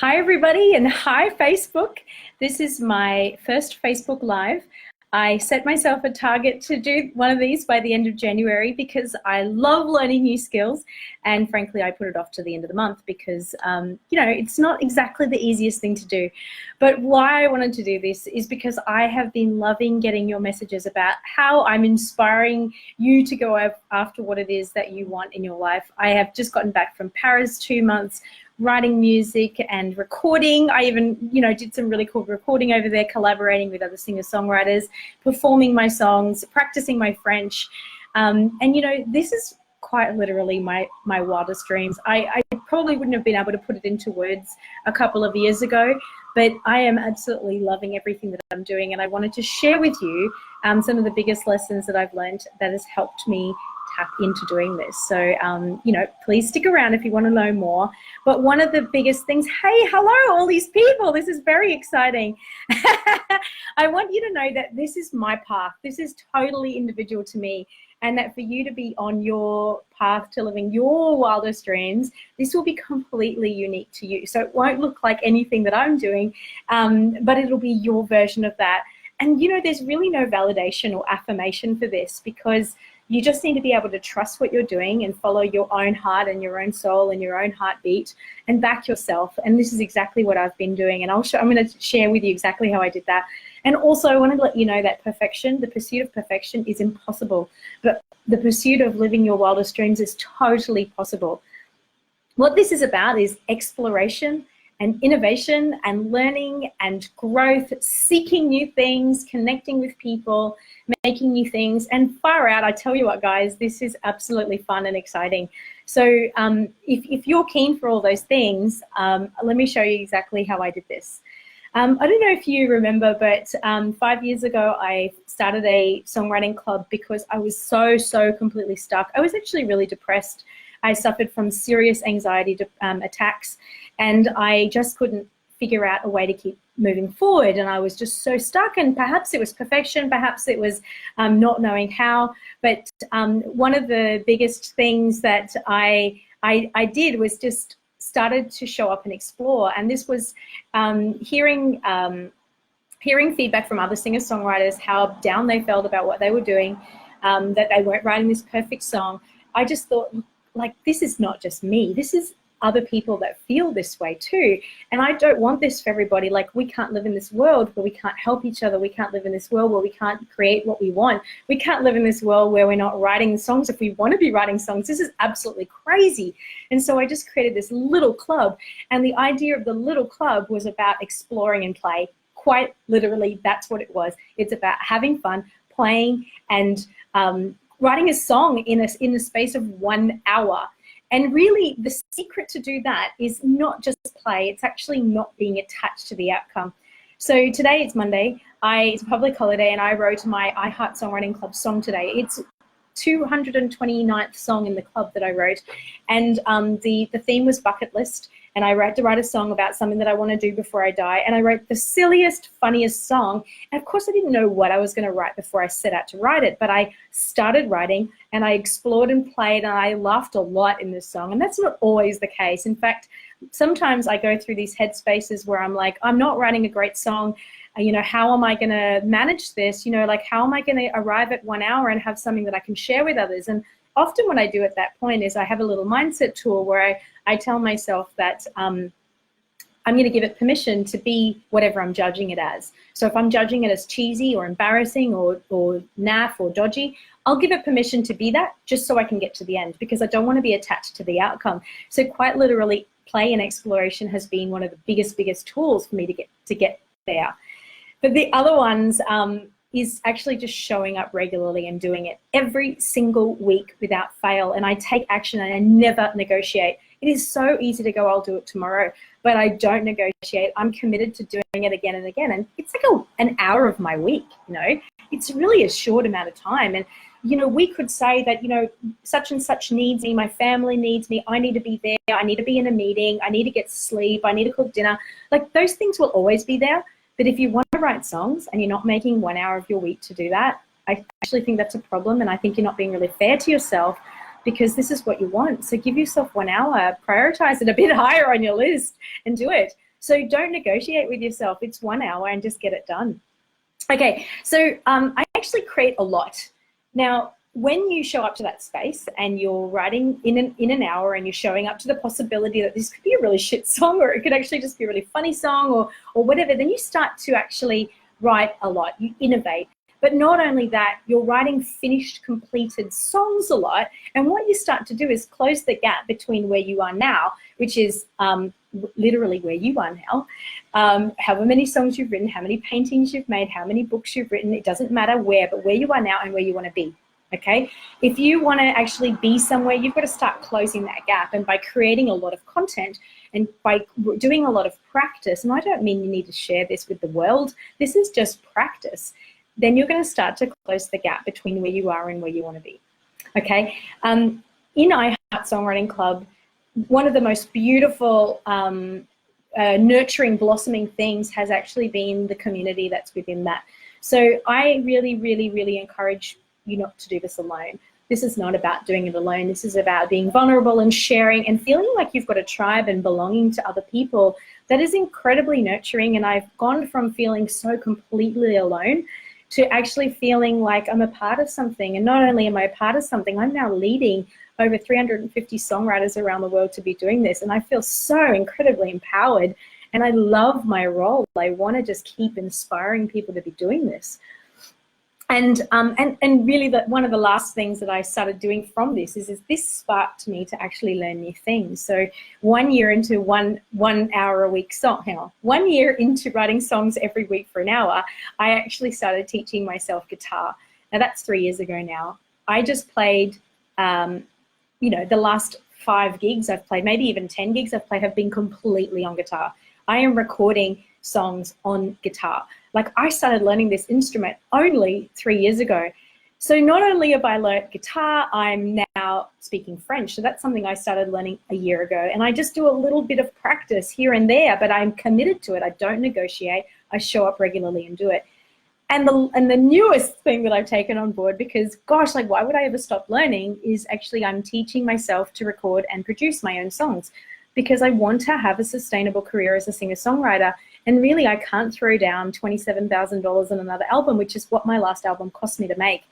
Hi everybody, and hi Facebook. This is my first Facebook Live. I set myself a target to do one of these by the end of January because I love learning new skills, and frankly I put it off to the end of the month because it's not exactly the easiest thing to do. But why I wanted to do this is because I have been loving getting your messages about how I'm inspiring you to go after what it is that you want in your life. I have just gotten back from Paris 2 months writing music and recording. I even, did some really cool recording over there, collaborating with other singer-songwriters, performing my songs, practicing my French. This is quite literally my wildest dreams. I probably wouldn't have been able to put it into words a couple of years ago, but I am absolutely loving everything that I'm doing, and I wanted to share with you some of the biggest lessons that I've learned that has helped me tap into doing this. So, please stick around if you want to know more. But one of the biggest things, hey, hello, all these people. This is very exciting. I want you to know that this is my path. This is totally individual to me. And that for you to be on your path to living your wildest dreams, this will be completely unique to you. So it won't look like anything that I'm doing, but it'll be your version of that. And, there's really no validation or affirmation for this, because you just need to be able to trust what you're doing and follow your own heart and your own soul and your own heartbeat and back yourself. And this is exactly what I've been doing. And I'm going to share with you exactly how I did that. And also I want to let you know that perfection, the pursuit of perfection, is impossible. But the pursuit of living your wildest dreams is totally possible. What this is about is exploration and innovation and learning and growth, seeking new things, connecting with people, making new things, and far out. I tell you what, guys, this is absolutely fun and exciting. So if you're keen for all those things, let me show you exactly how I did this. I don't know if you remember, but 5 years ago, I started a songwriting club because I was so completely stuck. I was actually really depressed. I suffered from serious anxiety attacks, and I just couldn't figure out a way to keep moving forward. And I was just so stuck, and perhaps it was perfection, perhaps it was not knowing how. But one of the biggest things that I did was just started to show up and explore. And this was hearing feedback from other singer-songwriters, how down they felt about what they were doing, that they weren't writing this perfect song. I just thought, like, this is not just me. This is other people that feel this way too. And I don't want this for everybody. Like, we can't live in this world where we can't help each other. We can't live in this world where we can't create what we want. We can't live in this world where we're not writing songs if we want to be writing songs. This is absolutely crazy. And so I just created this little club. And the idea of the little club was about exploring and play. Quite literally, that's what it was. It's about having fun, playing, and writing a song in the space of 1 hour. And really, the secret to do that is not just play. It's actually not being attached to the outcome. So today, it's Monday. It's a public holiday, and I wrote my I Heart Songwriting Club song today. It's 229th song in the club that I wrote. And the theme was bucket list. And I had to write a song about something that I want to do before I die. And I wrote the silliest, funniest song. And of course, I didn't know what I was going to write before I set out to write it. But I started writing, and I explored and played, and I laughed a lot in this song. And that's not always the case. In fact, sometimes I go through these headspaces where I'm like, I'm not writing a great song. How am I going to manage this? Like, how am I going to arrive at 1 hour and have something that I can share with others? And often what I do at that point is I have a little mindset tool where I tell myself that I'm going to give it permission to be whatever I'm judging it as. So if I'm judging it as cheesy or embarrassing or naff or dodgy, I'll give it permission to be that, just so I can get to the end, because I don't want to be attached to the outcome. So quite literally, play and exploration has been one of the biggest tools for me to get there. But the other ones is actually just showing up regularly and doing it every single week without fail. And I take action, and I never negotiate. It is so easy to go, I'll do it tomorrow, but I don't negotiate. I'm committed to doing it again and again. And it's like an hour of my week, It's really a short amount of time. And, we could say that, such and such needs me, my family needs me, I need to be there, I need to be in a meeting, I need to get sleep, I need to cook dinner. Like, those things will always be there. But if you want to write songs and you're not making 1 hour of your week to do that, I actually think that's a problem. And I think you're not being really fair to yourself, because this is what you want. So give yourself 1 hour, prioritize it a bit higher on your list and do it. So don't negotiate with yourself. It's 1 hour and just get it done. Okay, so I actually create a lot. Now, when you show up to that space and you're writing in an hour and you're showing up to the possibility that this could be a really shit song, or it could actually just be a really funny song, or whatever, then you start to actually write a lot, you innovate. But not only that, you're writing finished, completed songs a lot. And what you start to do is close the gap between where you are now, which is literally where you are now, however many songs you've written, how many paintings you've made, how many books you've written, it doesn't matter where, but where you are now and where you want to be. Okay, if you want to actually be somewhere, you've got to start closing that gap. And by creating a lot of content and by doing a lot of practice, and I don't mean you need to share this with the world, this is just practice, then you're going to start to close the gap between where you are and where you want to be. Okay, in I Heart Songwriting Club, one of the most beautiful, nurturing, blossoming things has actually been the community that's within that. So I really, really, really encourage you not to do this alone. This is not about doing it alone. This is about being vulnerable and sharing and feeling like you've got a tribe and belonging to other people. That is incredibly nurturing. And I've gone from feeling so completely alone to actually feeling like I'm a part of something. And not only am I a part of something, I'm now leading over 350 songwriters around the world to be doing this. And I feel so incredibly empowered. And I love my role. I want to just keep inspiring people to be doing this. And really one of the last things that I started doing from this is this sparked me to actually learn new things. So 1 year into one hour a week song, 1 year into writing songs every week for an hour, I actually started teaching myself guitar. Now that's 3 years ago now. I just played, the last 5 gigs I've played, maybe even 10 gigs I've played have been completely on guitar. I am recording songs on guitar. Like I started learning this instrument only 3 years ago. So not only have I learned guitar, I'm now speaking French. So that's something I started learning a year ago. And I just do a little bit of practice here and there, but I'm committed to it. I don't negotiate. I show up regularly and do it. And the newest thing that I've taken on board, because gosh, like why would I ever stop learning, is actually I'm teaching myself to record and produce my own songs, because I want to have a sustainable career as a singer-songwriter. And really, I can't throw down $27,000 on another album, which is what my last album cost me to make.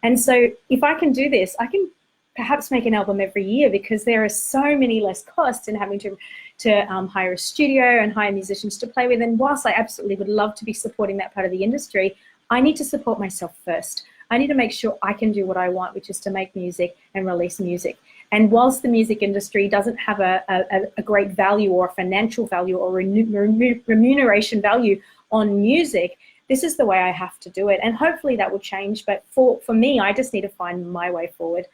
And so if I can do this, I can perhaps make an album every year, because there are so many less costs in having to hire a studio and hire musicians to play with. And whilst I absolutely would love to be supporting that part of the industry, I need to support myself first. I need to make sure I can do what I want, which is to make music and release music. And whilst the music industry doesn't have a great value or a financial value or remuneration value on music, this is the way I have to do it. And hopefully that will change. But for me, I just need to find my way forward.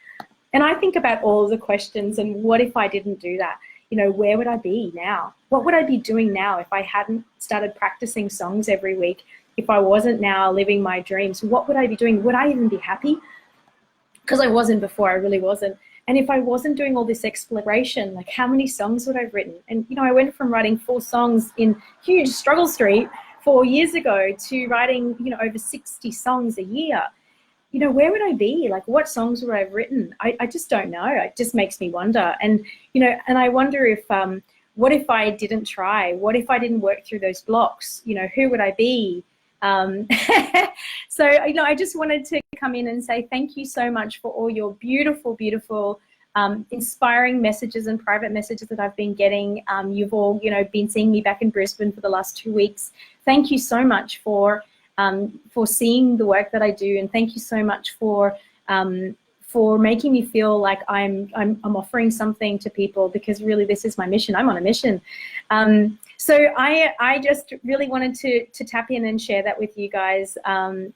And I think about all of the questions and what if I didn't do that? Where would I be now? What would I be doing now if I hadn't started practicing songs every week? If I wasn't now living my dreams, what would I be doing? Would I even be happy? Because I wasn't before, I really wasn't. And if I wasn't doing all this exploration, like how many songs would I have written? And, I went from writing 4 songs in huge struggle street 4 years ago to writing, over 60 songs a year. Where would I be? Like what songs would I have written? I just don't know. It just makes me wonder. And, and I wonder if, what if I didn't try? What if I didn't work through those blocks? Who would I be? So, I just wanted to come in and say thank you so much for all your beautiful, beautiful, inspiring messages and private messages that I've been getting. You've all, been seeing me back in Brisbane for the last 2 weeks. Thank you so much for seeing the work that I do, and thank you so much for making me feel like I'm offering something to people, because really this is my mission. I'm on a mission. So I just really wanted to tap in and share that with you guys.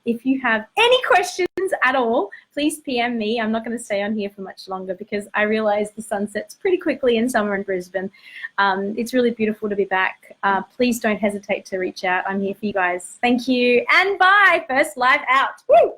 If you have any questions at all, please PM me. I'm not going to stay on here for much longer, because I realize the sun sets pretty quickly in summer in Brisbane. It's really beautiful to be back. Please don't hesitate to reach out. I'm here for you guys. Thank you, and bye. First live out. Woo!